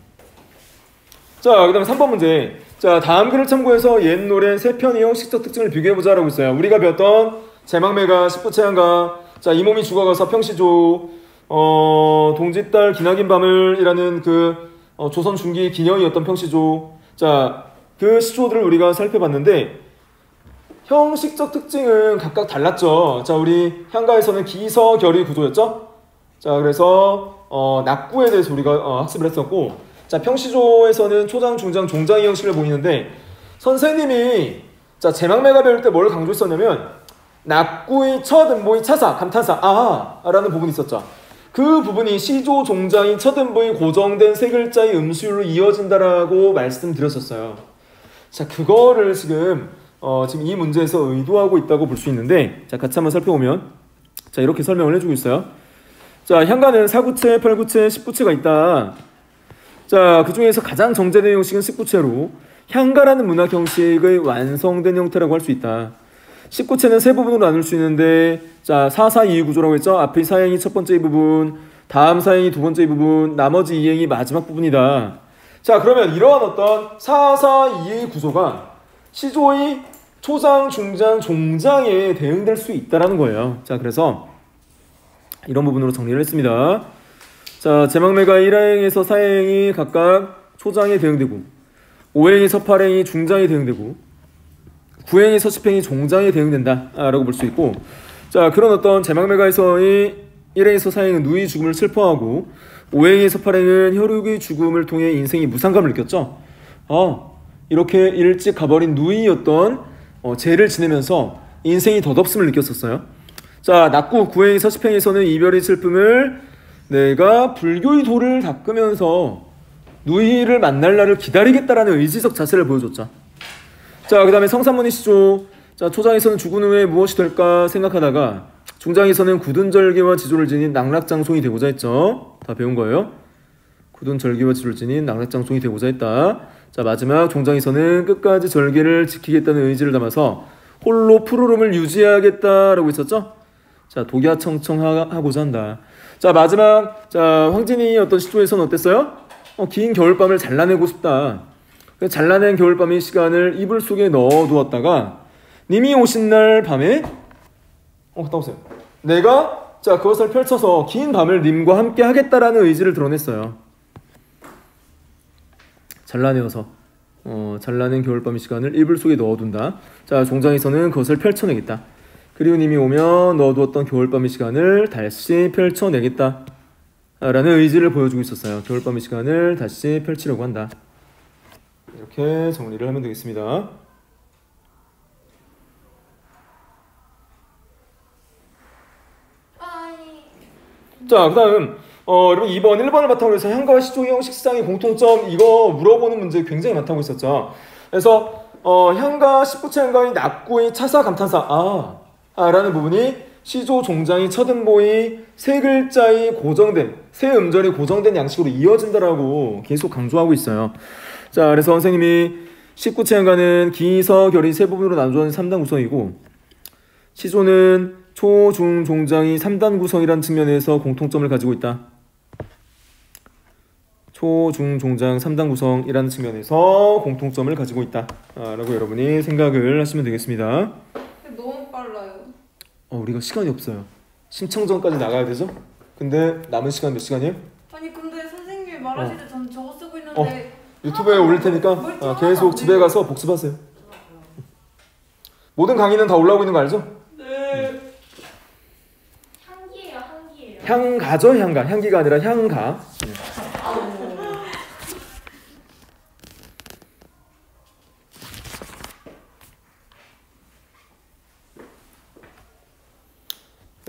자, 그 다음에 3번 문제. 자, 다음 글을 참고해서 옛 노래 세 편의 형식적 특징을 비교해보자 라고 있어요. 우리가 배웠던 제망매가, 십부채향가, 자, 이 몸이 죽어가서 평시조, 동짓달 기나긴 밤을이라는 조선 중기 기녀이었던 평시조. 자, 그 시조들을 우리가 살펴봤는데 형식적 특징은 각각 달랐죠. 자, 우리 향가에서는 기서결의 구조였죠. 자, 그래서 낙구에 대해서 우리가 학습을 했었고, 자, 평시조에서는 초장, 중장, 종장의 형식을 보이는데 선생님이 자, 제망매가 배울 때 뭘 강조했었냐면 낙구의 첫 음보의 차사, 감탄사, 라는 부분이 있었죠. 그 부분이 시조, 종장이 첫 음보의 고정된 세 글자의 음수율로 이어진다라고 말씀드렸었어요. 자, 그거를 지금 이 문제에서 의도하고 있다고 볼 수 있는데, 자, 같이 한번 살펴보면, 자, 이렇게 설명을 해주고 있어요. 자, 향가는 사구체, 팔구체, 십구체가 있다. 자, 그 중에서 가장 정제된 형식은 십구체로 향가라는 문학 형식의 완성된 형태라고 할 수 있다. 십구체는 세 부분으로 나눌 수 있는데, 자, 사사이의 구조라고 했죠. 앞의 사행이 첫 번째 부분, 다음 사행이 두 번째 부분, 나머지 이행이 마지막 부분이다. 자, 그러면 이러한 어떤 사사이의 구조가 시조의 초장, 중장, 종장에 대응될 수 있다라는 거예요. 자, 그래서 이런 부분으로 정리를 했습니다. 자, 제망매가 1행에서 4행이 각각 초장에 대응되고, 5행에서 8행이 중장에 대응되고, 9행에서 10행이 종장에 대응된다 라고 볼 수 있고, 자, 그런 어떤 제망매가에서의 1행에서 4행은 누이의 죽음을 슬퍼하고, 5행에서 8행은 혈육의 죽음을 통해 인생이 무상감을 느꼈죠. 이렇게 일찍 가버린 누이였던 죄를 지내면서 인생이 덧없음을 느꼈었어요. 자, 낙구 9행에서 10행에서는 이별의 슬픔을 내가 불교의 도를 닦으면서 누이를 만날 날을 기다리겠다라는 의지적 자세를 보여줬죠. 자, 그 다음에 성산문의 시조. 자, 초장에서는 죽은 후에 무엇이 될까 생각하다가 중장에서는 굳은 절개와 지조를 지닌 낙락장송이 되고자 했죠. 다 배운 거예요. 굳은 절개와 지조를 지닌 낙락장송이 되고자 했다. 자, 마지막 종장에서는 끝까지 절개를 지키겠다는 의지를 담아서 홀로 푸르름을 유지하겠다라고 했었죠. 자, 독야청청하고자 한다. 자, 마지막, 자, 황진이 어떤 시조에서는 어땠어요? 긴 겨울밤을 잘라내고 싶다. 잘라낸 겨울밤의 시간을 이불 속에 넣어두었다가 님이 오신 날 밤에 갔다 오세요. 내가 자, 그것을 펼쳐서 긴 밤을 님과 함께 하겠다라는 의지를 드러냈어요. 잘라내어서 잘라낸 겨울밤의 시간을 이불 속에 넣어둔다. 자, 종장에서는 그것을 펼쳐내겠다. 그리고 님이 오면 넣어두었던 겨울밤의 시간을 다시 펼쳐내겠다 라는 의지를 보여주고 있었어요. 겨울밤의 시간을 다시 펼치려고 한다. 이렇게 정리를 하면 되겠습니다. 자, 그 다음 여러분 2번, 1번을 바탕으로 해서 향가와 시조의 형식상의 공통점 이거 물어보는 문제 굉장히 많다고 했었죠. 그래서 향가, 십부채 향가의 낙구의 차사, 감탄사 라는 부분이 시조, 종장이 첫음보의 세 글자의 고정된, 세 음절이 고정된 양식으로 이어진다라고 계속 강조하고 있어요. 자, 그래서 선생님이 십구채 향가는 기서, 결의 세 부분으로 나눠진 3단 구성이고, 시조는 초, 중, 종장이 3단 구성이라는 측면에서 공통점을 가지고 있다. 초, 중, 종장 3단 구성이라는 측면에서 공통점을 가지고 있다 라고 여러분이 생각을 하시면 되겠습니다. 너무 빨라요. 우리가 시간이 없어요. 심청전까지 나가야 되죠? 근데 남은 시간 몇 시간이에요? 아니 근데 선생님이 말하실 때 저는 저거 쓰고 있는데 유튜브에 올릴 테니까 계속 집에 가서 복습하세요. 모든 강의는 다 올라오고 있는 거 알죠? 네. 향기예요. 향가죠, 향가. 향기가 아니라 향가.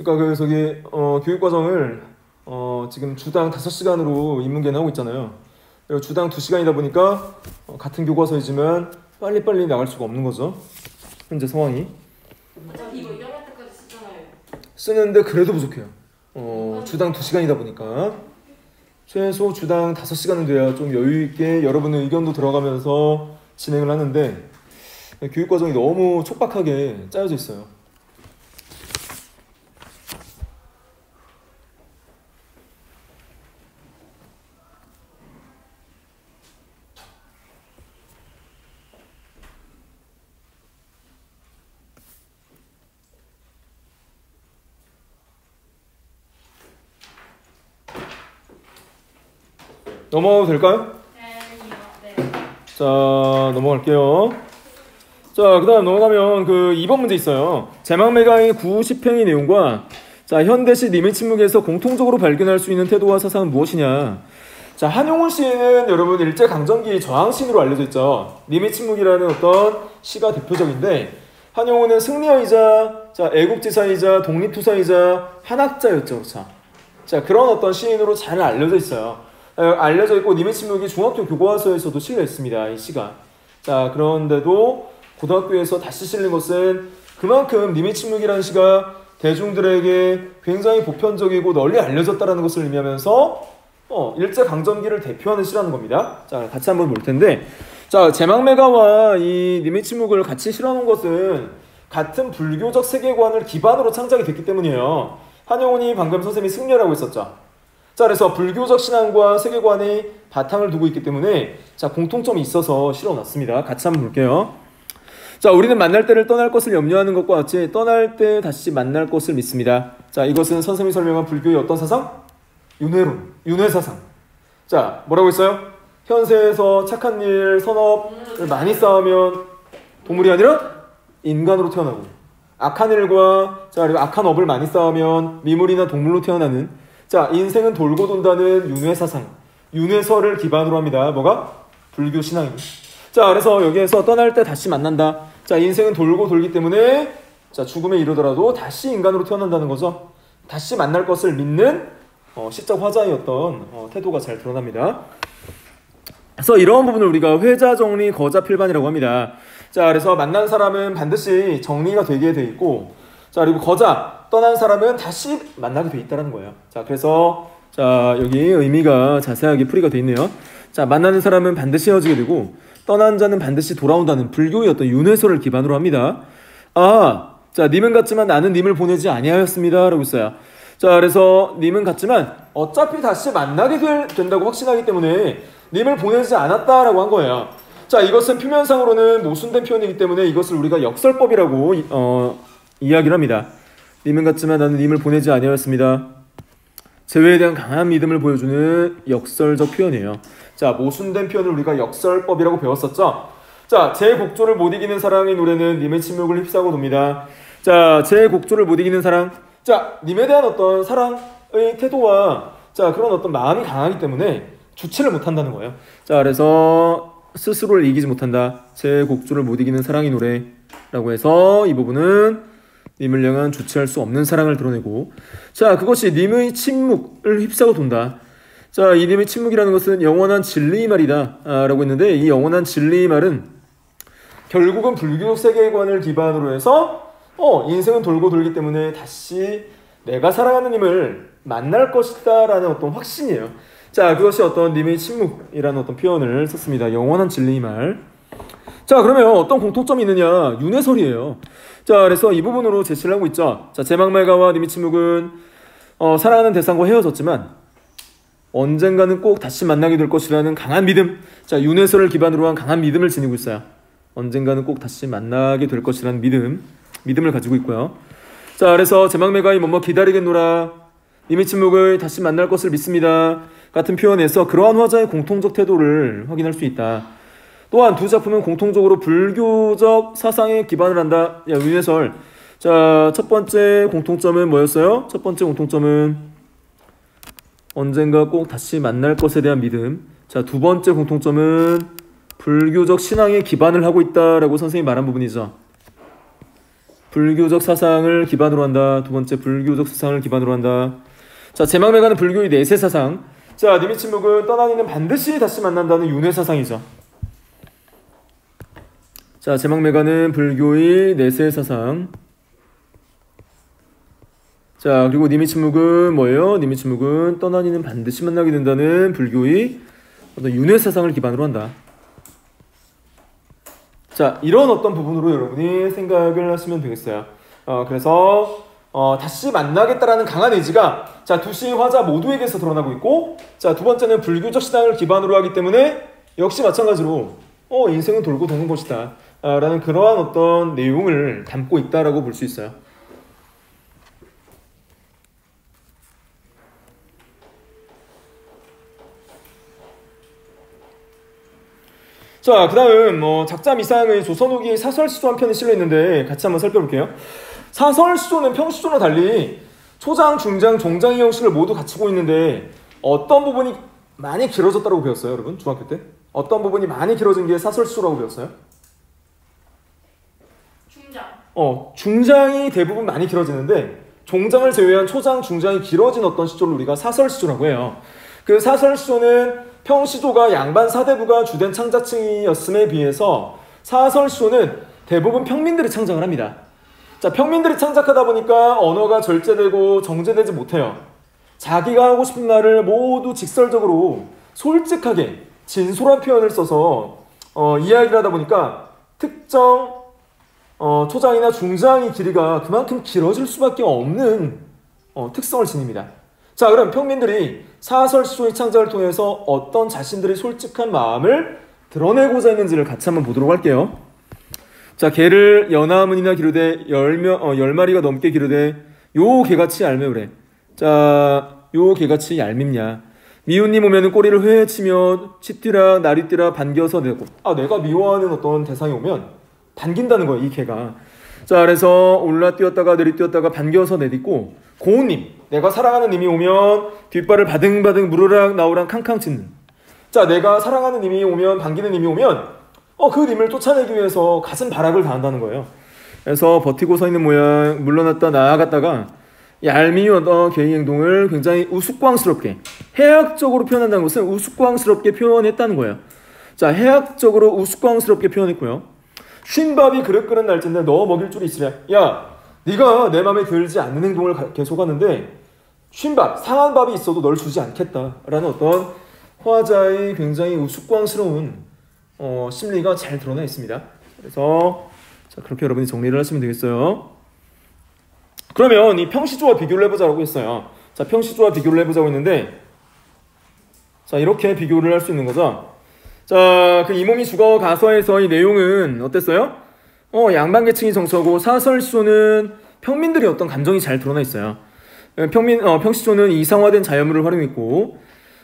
그러니까 교육과정을 지금 주당 5시간으로 인문계는 하고 있잖아요. 그리고 주당 2시간이다 보니까 같은 교과서이지만 빨리빨리 나갈 수가 없는 거죠. 현재 상황이. 이거 1학년 때까지 쓰잖아요. 쓰는데 그래도 부족해요. 주당 2시간이다 보니까 최소 주당 5시간은 돼야 좀 여유 있게 여러분의 의견도 들어가면서 진행을 하는데 교육과정이 너무 촉박하게 짜여져 있어요. 넘어가도 될까요? 네. 자, 넘어갈게요. 자, 그 다음 넘어가면 그 2번 문제 있어요. 제망매가의 구십행위 내용과 자, 현대시 님의 침묵에서 공통적으로 발견할 수 있는 태도와 사상은 무엇이냐. 자, 한용운 시는 여러분 일제강점기 저항신으로 알려져 있죠. 님의 침묵이라는 어떤 시가 대표적인데 한용운은 승리어이자 자, 애국지사이자 독립투사이자 한학자였죠. 자, 그런 어떤 시인으로 잘 알려져 있어요. 알려져 있고 님의 침묵이 중학교 교과서에서도 실려 있습니다. 이 시가. 자, 그런데도 고등학교에서 다시 실린 것은 그만큼 님의 침묵이라는 시가 대중들에게 굉장히 보편적이고 널리 알려졌다는 것을 의미하면서 일제강점기를 대표하는 시라는 겁니다. 자, 같이 한번 볼 텐데 자, 제망매가와 이 님의 침묵을 같이 실어놓은 것은 같은 불교적 세계관을 기반으로 창작이 됐기 때문이에요. 한용운이 방금 선생님이 승려라고 했었죠. 자, 그래서 불교적 신앙과 세계관이 바탕을 두고 있기 때문에 자, 공통점이 있어서 실어놨습니다. 같이 한번 볼게요. 자, 우리는 만날 때를 떠날 것을 염려하는 것과 같이 떠날 때 다시 만날 것을 믿습니다. 자, 이것은 선생님이 설명한 불교의 어떤 사상? 윤회론, 윤회사상. 자, 뭐라고 했어요? 현세에서 착한 일, 선업을 많이 쌓으면 동물이 아니라 인간으로 태어나고 악한 일과 자, 그리고 악한 업을 많이 쌓으면 미물이나 동물로 태어나는 자, 인생은 돌고 돈다는 윤회사상, 윤회설을 기반으로 합니다. 뭐가? 불교 신앙입니다. 자, 그래서 여기에서 떠날 때 다시 만난다. 자, 인생은 돌고 돌기 때문에 자, 죽음에 이르더라도 다시 인간으로 태어난다는 거죠. 다시 만날 것을 믿는 시적 화자의 어떤 태도가 잘 드러납니다. 그래서 이런 부분을 우리가 회자 정리 거자 필반이라고 합니다. 자, 그래서 만난 사람은 반드시 정리가 되게 돼 있고 자, 그리고 거자 떠난 사람은 다시 만나게 돼 있다는 거예요. 자, 그래서 자, 여기 의미가 자세하게 풀이가 돼 있네요. 자, 만나는 사람은 반드시 헤어지게 되고 떠난 자는 반드시 돌아온다는 불교의 어떤 윤회설을 기반으로 합니다. 아, 자, 님은 같지만 나는 님을 보내지 아니하였습니다 라고 있어요. 자, 그래서 님은 같지만 어차피 다시 만나게 된다고 확신하기 때문에 님을 보내지 않았다라고 한 거예요. 자, 이것은 표면상으로는 모순된 표현이기 때문에 이것을 우리가 역설법이라고 이야기를 합니다. 님은 같지만 나는 님을 보내지 아니하였습니다. 재회에 대한 강한 믿음을 보여주는 역설적 표현이에요. 자, 모순된 표현을 우리가 역설법이라고 배웠었죠. 자, 제 곡조를 못 이기는 사랑의 노래는 님의 침묵을 휩싸고 돕니다. 자, 제 곡조를 못 이기는 사랑. 자, 님에 대한 어떤 사랑의 태도와 자, 그런 어떤 마음이 강하기 때문에 주체를 못한다는 거예요. 자, 그래서 스스로를 이기지 못한다. 제 곡조를 못 이기는 사랑의 노래라고 해서 이 부분은 님을 향한 주체할 수 없는 사랑을 드러내고 자, 그것이 님의 침묵을 휩싸고 돈다. 자, 이 님의 침묵이라는 것은 영원한 진리의 말이다 라고 했는데 이 영원한 진리의 말은 결국은 불교적 세계관을 기반으로 해서 인생은 돌고 돌기 때문에 다시 내가 사랑하는 님을 만날 것이다 라는 어떤 확신이에요. 자, 그것이 어떤 님의 침묵이라는 어떤 표현을 썼습니다. 영원한 진리의 말. 자, 그러면 어떤 공통점이 있느냐? 윤회설이에요. 자, 그래서 이 부분으로 제시를 하고 있죠. 자, 제망매가와 님의 침묵은 사랑하는 대상과 헤어졌지만 언젠가는 꼭 다시 만나게 될 것이라는 강한 믿음. 자, 윤회설을 기반으로 한 강한 믿음을 지니고 있어요. 언젠가는 꼭 다시 만나게 될 것이라는 믿음을 가지고 있고요. 자, 그래서 제망매가의 뭐뭐 기다리겠노라, 님의 침묵을 다시 만날 것을 믿습니다 같은 표현에서 그러한 화자의 공통적 태도를 확인할 수 있다. 또한 두 작품은 공통적으로 불교적 사상에 기반을 한다. 야, 윤회설. 자, 첫 번째 공통점은 뭐였어요? 첫 번째 공통점은 언젠가 꼭 다시 만날 것에 대한 믿음. 자, 두 번째 공통점은 불교적 신앙에 기반을 하고 있다라고 선생님이 말한 부분이죠. 불교적 사상을 기반으로 한다. 두 번째, 불교적 사상을 기반으로 한다. 자, 제망매가는 불교의 내세 사상. 자, 님의 침묵은 떠난 이는 반드시 다시 만난다는 윤회 사상이죠. 자, 제망매가는 불교의 내세 사상. 자, 그리고 님의 침묵은 뭐예요? 님의 침묵은 떠난 이는 반드시 만나게 된다는 불교의 어떤 윤회 사상을 기반으로 한다. 자, 이런 어떤 부분으로 여러분이 생각을 하시면 되겠어요. 그래서 다시 만나겠다라는 강한 의지가 자, 두 시의 화자 모두에게서 드러나고 있고 자, 두 번째는 불교적 신앙을 기반으로 하기 때문에 역시 마찬가지로 인생은 돌고 도는 것이다 라는 그러한 어떤 내용을 담고 있다라고 볼 수 있어요. 자, 그 다음 작자미상의 조선 후기 사설시조 한 편이 실려있는데 같이 한번 살펴볼게요. 사설시조는 평시조와 달리 초장, 중장, 종장의 형식을 모두 갖추고 있는데 어떤 부분이 많이 길어졌다고 배웠어요, 여러분? 중학교 때? 어떤 부분이 많이 길어진 게 사설시조라고 배웠어요? 중장. 중장이 대부분 많이 길어지는데 종장을 제외한 초장, 중장이 길어진 어떤 시조를 우리가 사설시조라고 해요. 그 사설시조는 평시조가 양반 사대부가 주된 창작층이었음에 비해서 사설시조는 대부분 평민들이 창작을 합니다. 자, 평민들이 창작하다 보니까 언어가 절제되고 정제되지 못해요. 자기가 하고 싶은 말을 모두 직설적으로 솔직하게 진솔한 표현을 써서 이야기를 하다 보니까 특정 초장이나 중장의 길이가 그만큼 길어질 수밖에 없는 특성을 지닙니다. 자, 그럼 평민들이 사설시조의 창작을 통해서 어떤 자신들의 솔직한 마음을 드러내고자 했는지를 같이 한번 보도록 할게요. 자, 개를 연하문이나 기르되 10마리가 넘게 기르되 요 개같이 얄매우래. 자, 요 개같이 얄밉냐. 미운님 오면은 꼬리를 회치며 치뛰라 나리뛰라 반겨서 내고. 내가 미워하는 어떤 대상이 오면 반긴다는 거예요, 이 개가. 자, 그래서 올라 뛰었다가 내리 뛰었다가 반겨서 내딛고, 고운님, 내가 사랑하는 님이 오면 뒷발을 바등바등 무르락 나오랑 캉캉 짖는. 자, 내가 사랑하는 님이 오면, 반기는 님이 오면 그 님을 쫓아내기 위해서 가슴 발악을 다한다는 거예요. 그래서 버티고 서 있는 모양, 물러났다 나아갔다가 얄미운 개의 행동을 굉장히 우스꽝스럽게, 해학적으로 표현한다는 것은 우스꽝스럽게 표현했다는 거예요. 자, 해학적으로 우스꽝스럽게 표현했고요. 쉰밥이 그릇 끓은 날짜인데 너 먹일 줄이 있으랴. 야, 네가 내 맘에 들지 않는 행동을 계속하는데 쉰밥, 상한 밥이 있어도 널 주지 않겠다라는 어떤 화자의 굉장히 우스꽝스러운 심리가 잘 드러나 있습니다. 그래서 자, 그렇게 여러분이 정리를 하시면 되겠어요. 그러면 이 평시조와 비교를 해보자고 했어요. 자, 평시조와 비교를 해보자고 했는데, 자, 이렇게 비교를 할 수 있는 거죠. 자, 그 이몸이 죽어 가서에서의 내용은 어땠어요? 양반계층이 정서고, 사설시조는 평민들의 어떤 감정이 잘 드러나 있어요. 평시조는 이상화된 자연물을 활용했고,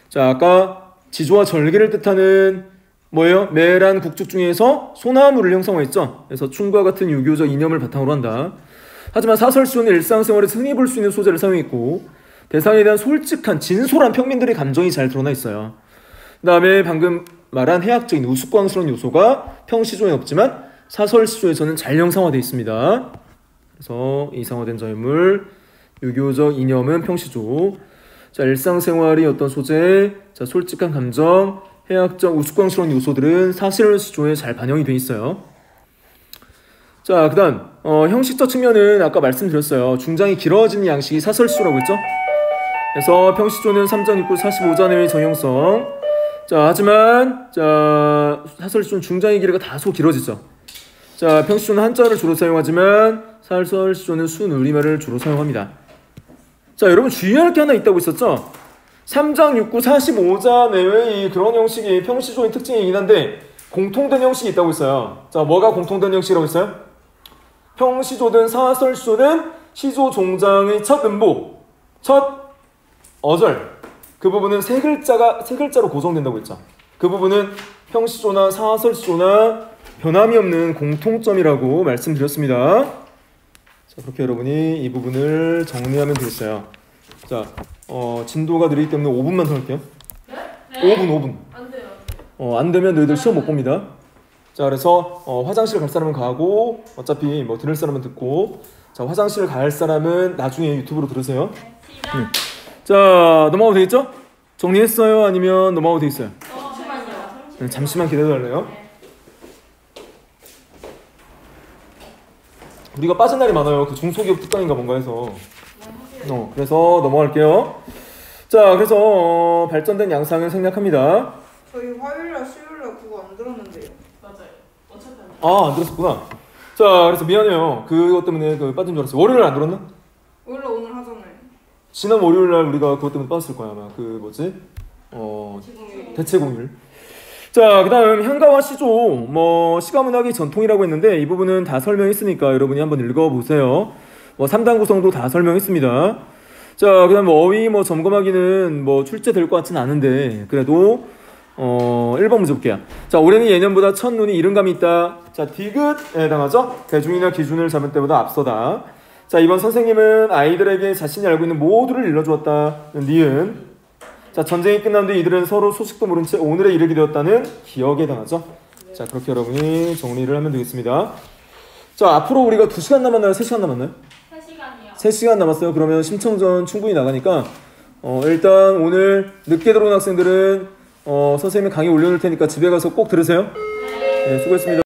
자, 아까 지조와 절개를 뜻하는 뭐예요? 매란 국죽 중에서 소나무를 형상화했죠. 그래서 춤과 같은 유교적 이념을 바탕으로 한다. 하지만 사설시조는 일상생활에서 흔히 볼 수 있는 소재를 사용했고, 대상에 대한 솔직한 진솔한 평민들의 감정이 잘 드러나 있어요. 그 다음에 방금 말한 해학적인 우스꽝스러운 요소가 평시조에 없지만 사설시조에서는 잘 형상화되어 있습니다. 그래서 이상화된 자연물, 유교적 이념은 평시조. 자, 일상생활의 어떤 소재, 자, 솔직한 감정, 해학적 우스꽝스러운 요소들은 사설시조에 잘 반영이 되어 있어요. 자, 그 다음 형식적 측면은 아까 말씀드렸어요. 중장이 길어지는 양식이 사설시조라고 했죠. 그래서 평시조는 3장 6구 45잔의 정형성. 자, 하지만 사설시조는 중장의 길이가 다소 길어지죠. 자, 평시조는 한자를 주로 사용하지만 사설시조는 순우리말을 주로 사용합니다. 자, 여러분 주의할 게 하나 있다고 했었죠. 3장 6구 45자 내외의 그런 형식이 평시조의 특징이긴 한데 공통된 형식이 있다고 했어요. 자, 뭐가 공통된 형식이라고 했어요? 평시조든 사설시조든 시조 종장의 첫 음보, 첫 어절, 그 부분은 세 글자로 고정된다고 했죠. 그 부분은 평시조나 사설시조나 변함이 없는 공통점이라고 말씀드렸습니다. 자, 그렇게 여러분이 이 부분을 정리하면 되겠어요. 자, 진도가 느리기 때문에 5분만 더 할게요. 네? 5분. 안 돼요. 안 되면 너희들 시험 못 봅니다. 자, 그래서 화장실 갈 사람은 가고, 어차피 뭐 들을 사람은 듣고, 자, 화장실 갈 사람은 나중에 유튜브로 들으세요. 시작. 자, 넘어가도 되겠죠? 정리했어요? 아니면 넘어가도 되겠어요? 잠시만요. 네, 잠시만 기다려달래요. 우리가 빠진 날이 많아요. 그 중소기업 특강인가 뭔가 해서. 그래서 넘어갈게요. 자, 그래서 발전된 양상을 생략합니다. 저희 화요일날 수요일날 그거 안 들었는데요. 맞아요. 어차피 안 들었었구나. 자, 그래서 미안해요. 그것 때문에 빠진 줄 알았어요. 월요일 안 들었나? 원래 오늘 하잖아요. 지난 월요일날 우리가 그것 때문에 빠졌을 거야 아마. 그 뭐지? 대체공휴일. 자, 그 다음 향가와 시조, 시가문학의 전통이라고 했는데 이 부분은 다 설명했으니까 여러분이 한번 읽어보세요. 3단 구성도 다 설명했습니다. 자, 그 다음 어휘 점검하기는 출제될 것 같지는 않은데 그래도 1번 문제 볼게요. 자, 올해는 예년보다 첫눈이 이른 감이 있다. 자, 디귿에 해당하죠? 대중이나 기준을 잡을 때보다 앞서다. 자, 이번 선생님은 아이들에게 자신이 알고 있는 모두를 일러주었다. 니은. 자, 전쟁이 끝난 뒤 이들은 서로 소식도 모른 채 오늘에 이르게 되었다는 기억에 해당하죠? 자, 그렇게 여러분이 정리를 하면 되겠습니다. 자, 앞으로 우리가 2시간 남았나요? 3시간 남았나요? 3시간이요. 3시간 남았어요. 그러면 심청전 충분히 나가니까 일단 오늘 늦게 들어온 학생들은 선생님이 강의 올려놓을 테니까 집에 가서 꼭 들으세요. 네, 수고했습니다.